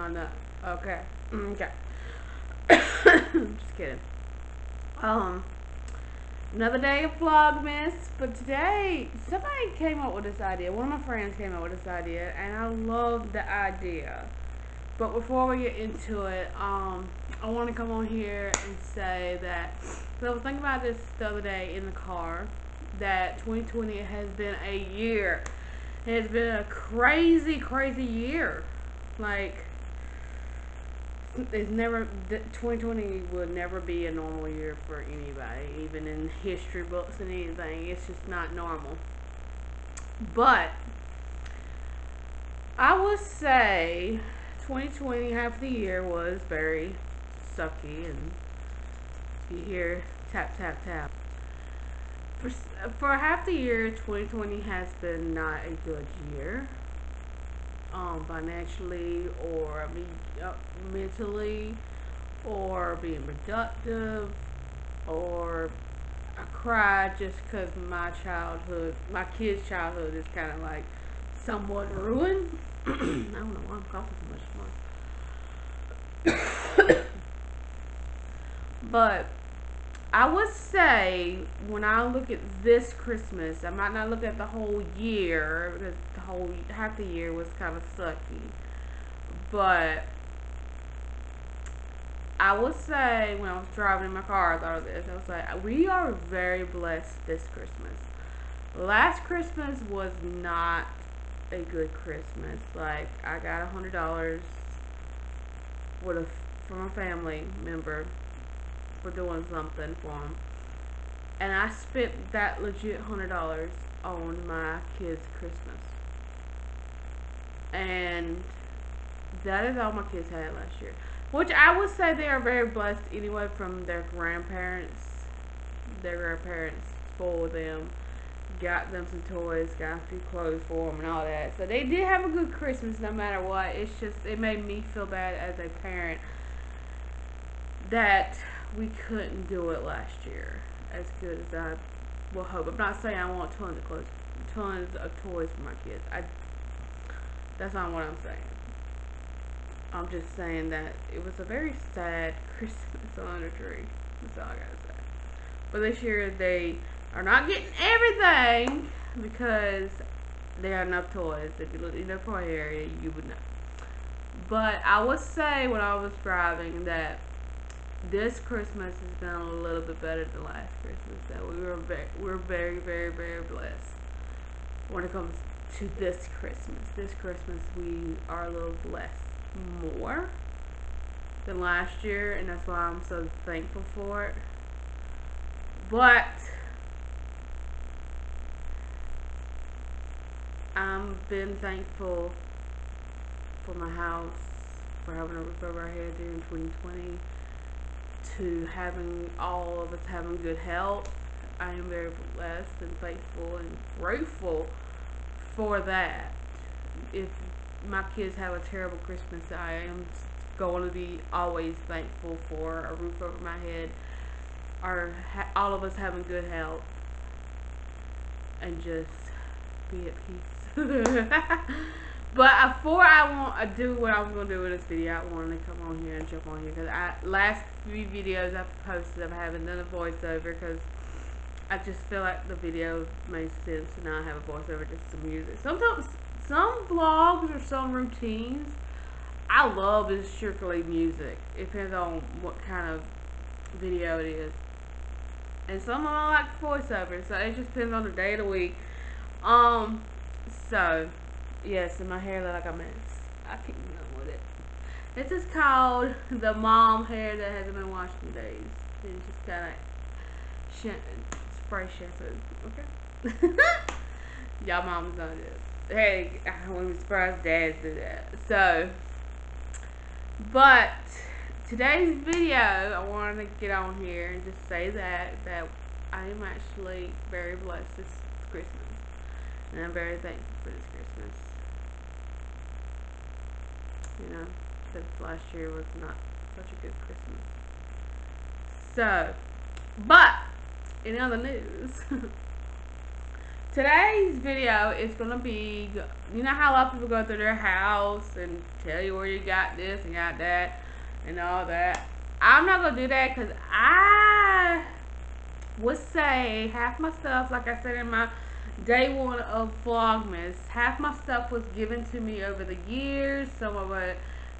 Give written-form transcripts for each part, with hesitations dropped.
I know. Okay. Okay. Just kidding. Another day of Vlogmas, but today somebody came up with this idea. One of my friends came up with this idea, and I love the idea. But before we get into it, I want to come on here and say that, so I was thinking about this the other day in the car, that 2020 has been a year. It has been a crazy, crazy year. Like, it's never, 2020 will never be a normal year for anybody, even in history books and anything. It's just not normal. But I would say 2020, half the year, was very sucky, and you hear tap, tap, tap. For half the year, 2020 has been not a good year, financially or mentally, or being productive, or I cried just because my kids' childhood is kind of like somewhat ruined. I don't know why I'm coughing so much. But I would say, when I look at this Christmas, I might not look at the whole year, because half the year was kind of sucky. But I would say, when I was driving in my car, I thought of this. I was like, we are very blessed this Christmas. Last Christmas was not a good Christmas. Like, I got $100 from a family member for doing something for them, and I spent that legit $100 on my kids' Christmas, and that is all my kids had last year, which I would say they are very blessed anyway from their grandparents. Their grandparents spoiled them, got them some toys, got a few clothes for them and all that, so they did have a good Christmas no matter what. It's just, it made me feel bad as a parent that we couldn't do it last year as good as I will hope. I'm not saying I want tons of toys for my kids. That's not what I'm saying. I'm just saying that it was a very sad Christmas under the tree. That's all I gotta say. But this year they are not getting everything because they have enough toys. If you look in their toy area, you would know. But I would say, when I was driving, that this Christmas has been a little bit better than last Christmas. That we're very, very, very blessed when it comes to this Christmas. This Christmas we are a little blessed more than last year, and that's why I'm so thankful for it. But I've been thankful for my house, for having a roof over our head during 2020, to having all of us having good health. I am very blessed and thankful and grateful for that. If my kids have a terrible Christmas, I am going to be always thankful for a roof over my head, or all of us having good health, and just be at peace. But before I do what I was going to do in this video, I wanted to come on here and jump on here, because last few videos I've posted, I haven't done a voiceover, because I just feel like the video made sense to not have a voiceover, just some music. Sometimes, some vlogs or some routines I love is strictly music. It depends on what kind of video it is. And some of them I like voiceovers, so it just depends on the day of the week. So, yes, and my hair looks like a mess. I keep dealing with it. This is called the mom hair that hasn't been washed in days. It's just kind of spray shampoo, okay? Y'all moms know this. Hey, I wouldn't be surprised dads do that. So, but today's video, I wanted to get on here and just say that I am actually very blessed this Christmas. And I'm very thankful for this Christmas. You know, because last year was not such a good Christmas. So, but in other news, today's video is going to be, you know how a lot of people go through their house and tell you where you got this and got that and all that. I'm not going to do that because I would say half my stuff, like I said in my day one of Vlogmas, half my stuff was given to me over the years. Some of it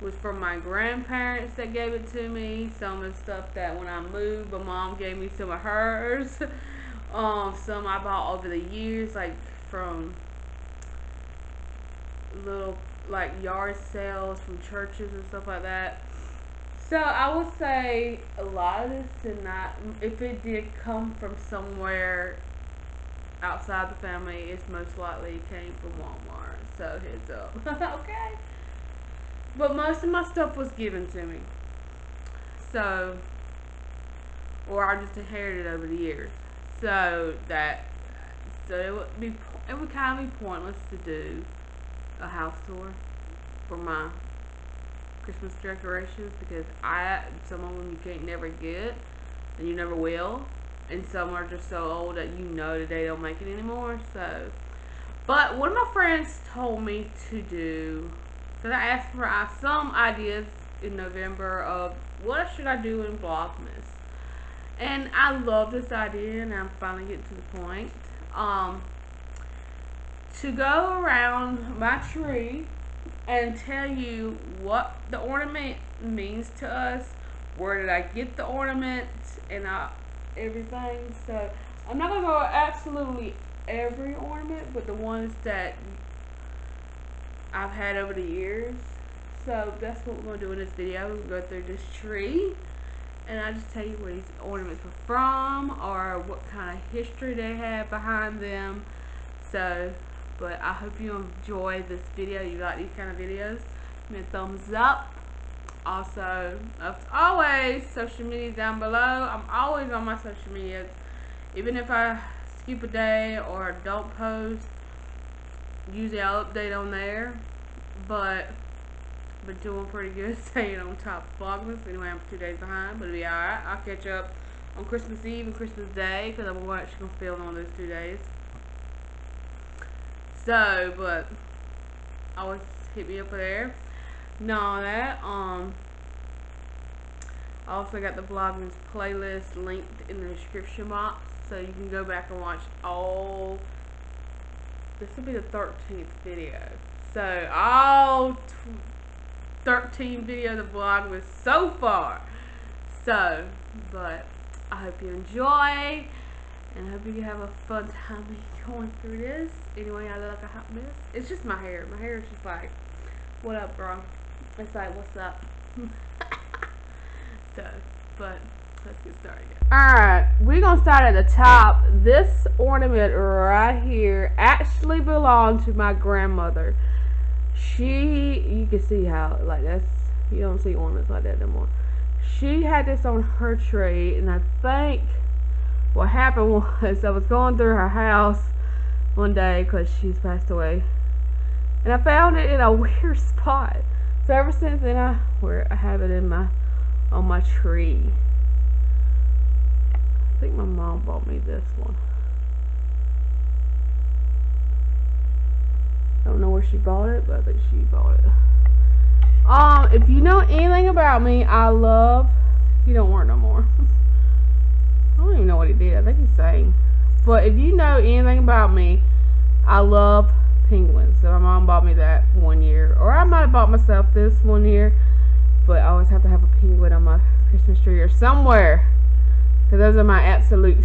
was from my grandparents that gave it to me. Some of the stuff that when I moved, my mom gave me some of hers. Some I bought over the years, like from little like yard sales from churches and stuff like that. So I would say a lot of this did not, if it did come from somewhere outside the family, it's most likely came from Walmart. So heads up. Okay. But most of my stuff was given to me. So, or I just inherited over the years. So it would kind of be pointless to do a house tour for my Christmas decorations because some of them you can't never get and you never will, and some are just so old that you know that they don't make it anymore. So, but one of my friends told me to do, because I asked for some ideas in November of what should I do in Vlogmas, and I love this idea, and I'm finally getting to the point. To go around my tree and tell you what the ornament means to us, where did I get the ornament, and everything. So I'm not gonna go absolutely every ornament, but the ones that I've had over the years. So that's what we're gonna do in this video. We're gonna go through this tree, and I just tell you where these ornaments were from or what kind of history they have behind them. So, but I hope you enjoy this video. You like these kind of videos, give me a thumbs up. Also, as always, social media down below. I'm always on my social media, even if I skip a day or don't post. Usually I'll update on there, but been doing pretty good, staying on top of Vlogmas. Anyway, I'm 2 days behind, but it'll be alright. I'll catch up on Christmas Eve and Christmas Day because I'm actually gonna film on those 2 days. So, but always hit me up there. Know that. I also got the Vlogmas playlist linked in the description box, so you can go back and watch all. This will be the 13th video. So all 13 videos of Vlogmas so far. So, but I hope you enjoy, and I hope you have a fun time going through this. Anyway, I look like a hot mess. It's just my hair. My hair is just like, what up, bro? It's like, what's up? So, but let's get started. Alright, we're going to start at the top. This ornament right here actually belonged to my grandmother. You can see how, like, that's, you don't see ornaments like that no more. She had this on her tree, and I think what happened was I was going through her house one day because she's passed away, and I found it in a weird spot. So ever since then, I have it on my tree. I think my mom bought me this one. I don't know where she bought it, but I think she bought it. If you know anything about me, he don't work no more. I don't even know what he did. I think he sang. But if you know anything about me, I love penguins. So my mom bought me that one year. Or I might have bought myself this one year. But I always have to have a penguin on my Christmas tree or somewhere. Because those are my absolute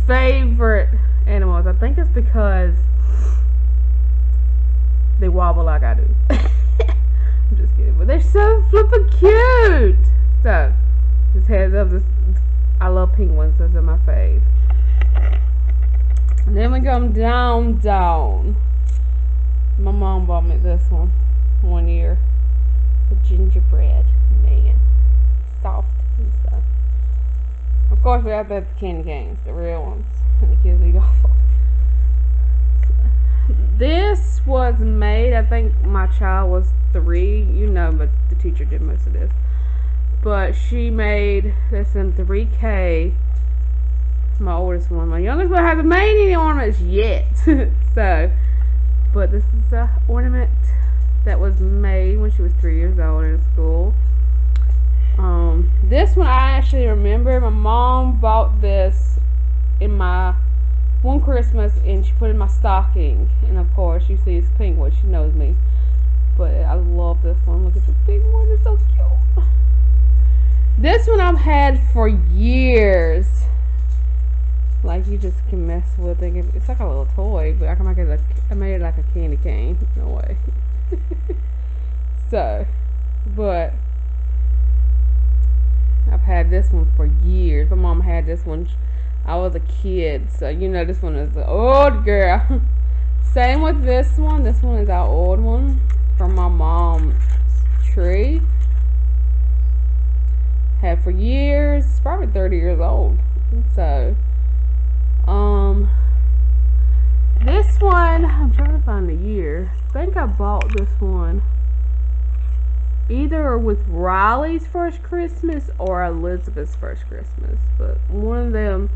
favorite animals. I think it's because they wobble like I do. I'm just kidding. But they're so flippin' cute. So, just heads up. I love penguins. Those are my fave. And then we come down. My mom bought me this one year. The gingerbread man. Soft and stuff. Of course, we have the candy canes, the real ones. And the kids eat off of. This was made, I think my child was 3, you know, but the teacher did most of this. But she made this in 3K my oldest one. My youngest one hasn't made any ornaments yet. So, but this is an ornament that was made when she was 3 years old in school. This one I actually remember. My mom bought this in my one Christmas, and she put it in my stocking. And of course, you see it's penguin. She knows me. But I love this one. Look at the penguin. It's so cute. This one I've had for years. Like, you just can mess with it. It's like a little toy, but I can make it I made it like a candy cane. No way. So, but I've had this one for years. My mom had this one. I was a kid, so you know this one is the old girl. Same with this one. This one is our old one from my mom's tree. Had for years. It's probably 30 years old. So, this one, I'm trying to find the year. I think I bought this one either with Riley's first Christmas or Elizabeth's first Christmas. But one of them,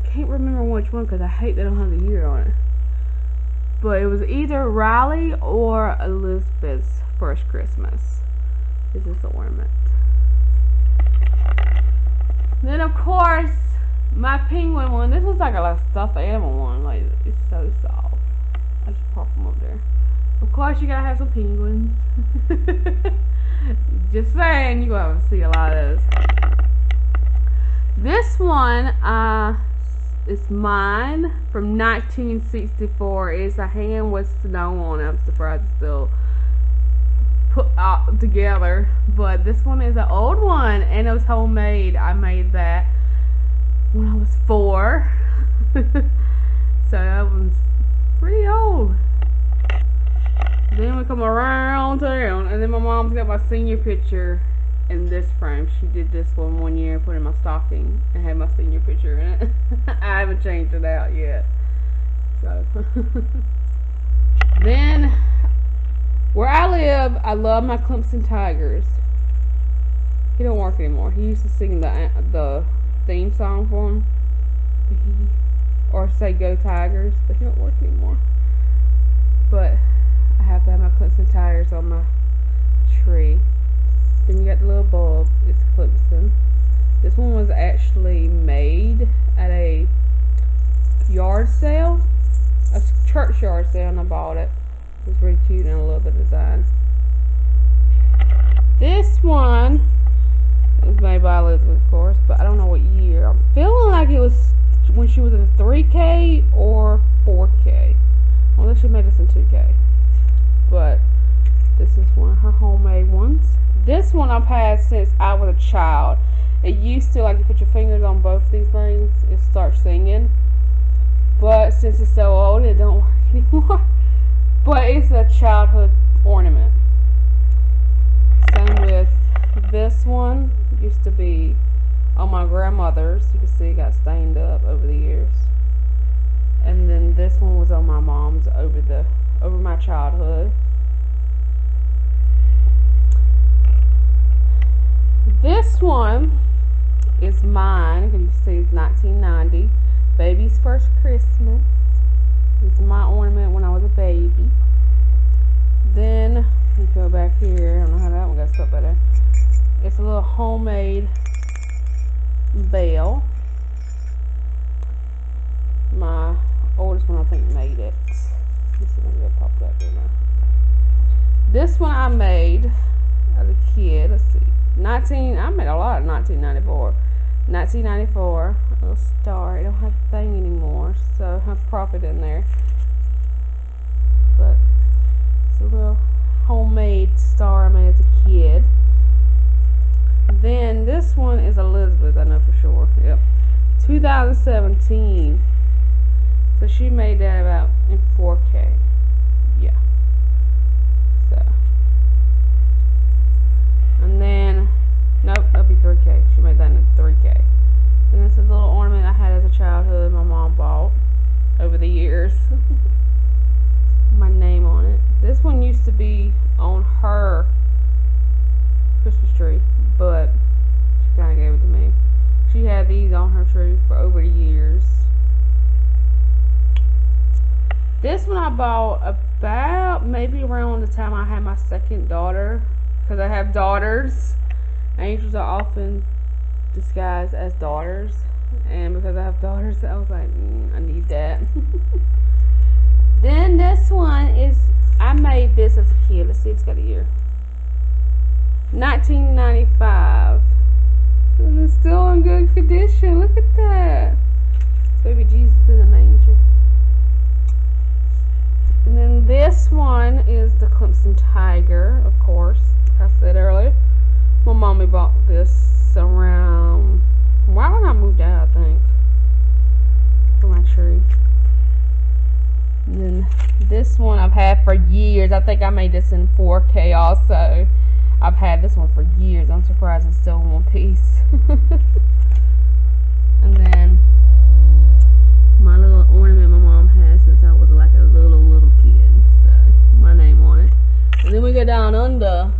can't remember which one because I hate they don't have the year on it. But it was either Riley or Elizabeth's first Christmas. This is the ornament. Then of course, my penguin one. This was like a stuffed animal one. Like, it's so soft. I just pop them up there. Of course, you gotta have some penguins. Just saying, you gonna see a lot of those. This one, is mine from 1964. It's a hand with snow on it. I'm surprised it's still put together. But this one is an old one, and it was homemade. I made that when I was 4. So that one's pretty old. Then we come around town, and then my mom's got my senior picture in this frame. She did this one year and put it in my stocking and had my senior picture in it. I haven't changed it out yet. So then where I live, I love my Clemson Tigers. He don't work anymore. He used to sing the theme song for him, or say "Go Tigers," but he don't work anymore. But I have to have my Clemson Tigers on my tree. Then you got the little bulb. It's Clemson. This one was actually made at a yard sale, a church yard sale, and I bought it. It was really cute and I love the design. This one was made by Elizabeth, of course, but I don't know what year. I'm feeling like it was when she was in 3K or 4K. Well, she made this in 2K. But this is one of her homemade ones. This one I've had since I was a child. It used to, like, you put your fingers on both these things, it starts singing. But since it's so old, it don't work anymore. But it's a childhood ornament. Same with this one. It used to be on my grandmother's. You can see it got stained up over the years. And then this one was on my mom's over my childhood. This one is mine. You can see it's 1990. Baby's first Christmas. It's my ornament when I was a baby. Then we go back here. I don't know how that one got stuck by there. It's a little homemade bell. My oldest one, I think, made it. Let's see if I can pop that there now. This one I made as a kid. Let's see. I made a lot in 1994. 1994, a little star. I don't have a thing anymore, so I have profit in there. But it's a little homemade star I made as a kid. Then this one is Elizabeth, I know for sure. Yep. 2017. So she made that about in 4K. Yeah. So. And then, nope, that'll be 3K. She made that in 3K. And this is a little ornament I had as a childhood my mom bought over the years. My name on it. This one used to be on her Christmas tree, but she kind of gave it to me. She had these on her tree for over the years. This one I bought about maybe around the time I had my second daughter, because I have daughters. Angels are often disguised as daughters, and because I have daughters, I was like, I need that. Then this one is, I made this as a kid. Let's see if it's got a year. 1995. And it's still in good condition. Look at that. Baby Jesus in the manger. And then this one is the Clemson Tiger, of course, like I said earlier. My mommy bought this around, right when I moved out, I think, for my tree. And then this one I've had for years. I think I made this in 4K also. I've had this one for years. I'm surprised it's still in one piece. And then my little ornament my mom had since I was like a little kid. So my name on it. And then we go down under.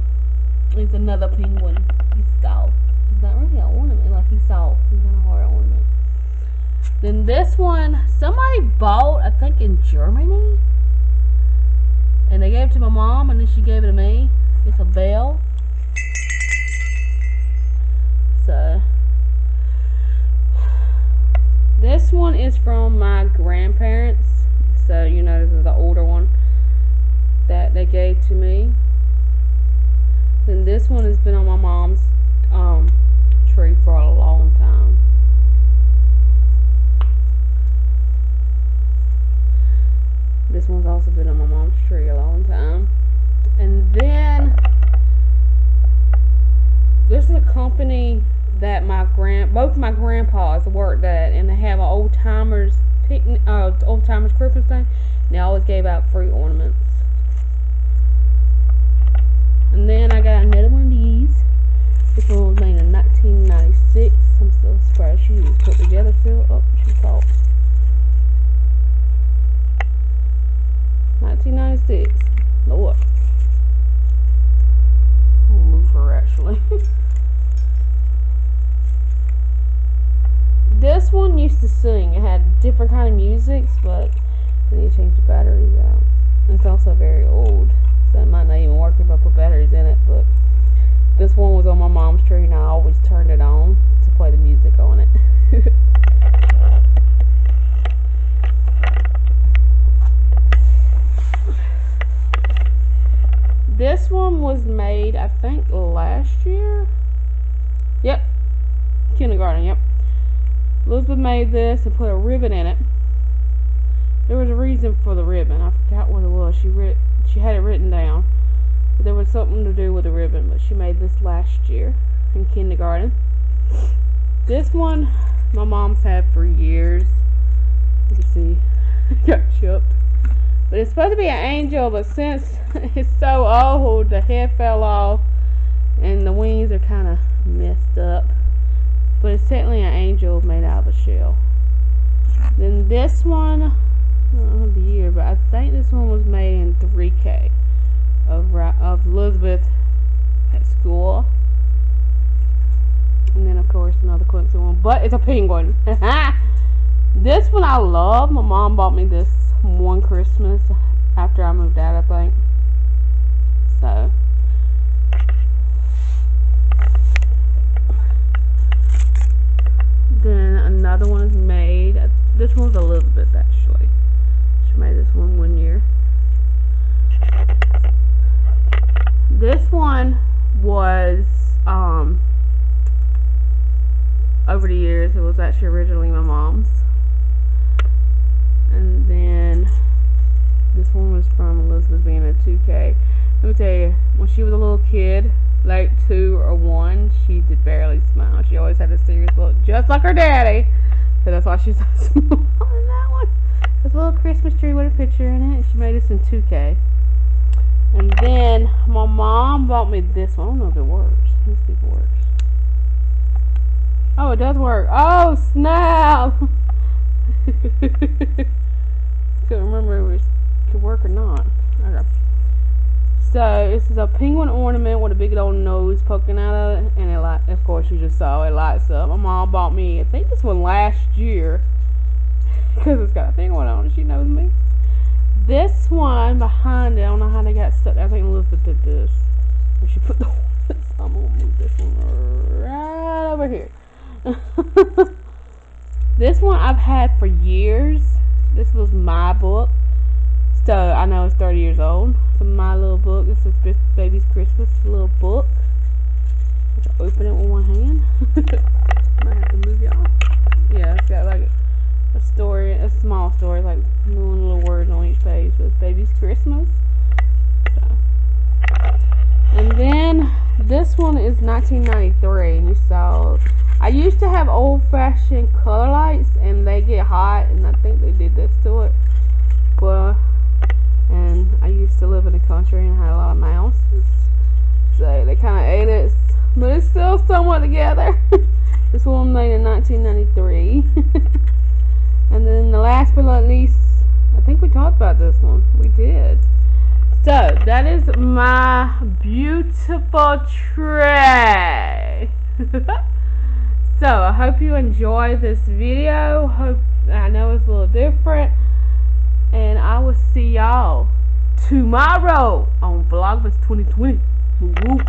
It's another penguin. He's soft. He's not really an ornament. Like, he's soft. He's not a hard ornament. Then this one somebody bought, I think in Germany. And they gave it to my mom, and then she gave it to me. It's a bell. So this one is from my grandparents. So you know, this is the older one that they gave to me. Then this one has been on my mom's tree for a long time. This one's also been on my mom's tree a long time. And then this is a company that both my grandpas worked at, and they have an old timers picnic, old timers Christmas thing. And they always gave out free ornaments. And then I got another one of these. This one was made in 1996. I'm still surprised she was put together still. Oh, she caught. 1996. Lord. I'm gonna move her actually. This one used to sing. It had different kind of music, but I need to change the batteries out. It's also very old, so it might not even work if I put batteries in it. But this one was on my mom's tree, and I always turned it on to play the music on it. This one was made, I think, last year. Yep. Kindergarten, yep. Elizabeth made this and put a ribbon in it. There was a reason for the ribbon. I forgot what it was. She had it written down. But there was something to do with the ribbon. But she made this last year in kindergarten. This one my mom's had for years. You can see it got chipped. But it's supposed to be an angel, but since it's so old, the head fell off and the wings are kind of messed up. But it's technically an angel made out of a shell. Then this one, I don't know the year, but I think this one was made in 3K of Elizabeth at school. And then of course another Clemson one, but it's a penguin. This one I love. My mom bought me this one Christmas after I moved out, I think. So then another one is made. This one's Elizabeth actually. She made this one year. This one was over the years, it was actually originally my mom's. And then this one was from Elizabeth being a 2K. Let me tell you, when she was a little kid, like 2 or 1, she did barely smile. She always had a serious look, just like her daddy. So that's why she's so small in that one. There's a little Christmas tree with a picture in it. She made this in 2K. And then my mom bought me this one. I don't know if it works. Let's see if it works. Oh, it does work. Oh, snap! Couldn't remember if it could work or not. Okay. So this is a penguin ornament with a big old nose poking out of it, and it of course you just saw it lights up. My mom bought me, I think this one last year, because it's got a penguin on it. She knows me. This one behind it, I don't know how they got stuck. I think Elizabeth did this. We should put the I'm gonna move this one right over here. This one I've had for years. This was my book. So I know it's 30 years old. It's my little book. This is Baby's Christmas little book. I'll open it with one hand. Might have to move y'all. Yeah, it's got like a story, a small story, like little words on each page. So it's Baby's Christmas. So. And then this one is 1993, and you saw. I used to have old-fashioned color lights, and they get hot, and I think they did this to it. But and I used to live in the country and had a lot of mouse, so they kind of ate it. But it's still somewhat together. This one was made in 1993. And then the last but not least, I think we talked about this one. We did. So, that is my beautiful tray. So, I hope you enjoy this video. I know it's a little different. And I will see y'all tomorrow on Vlogmas 2020. Woo-woo.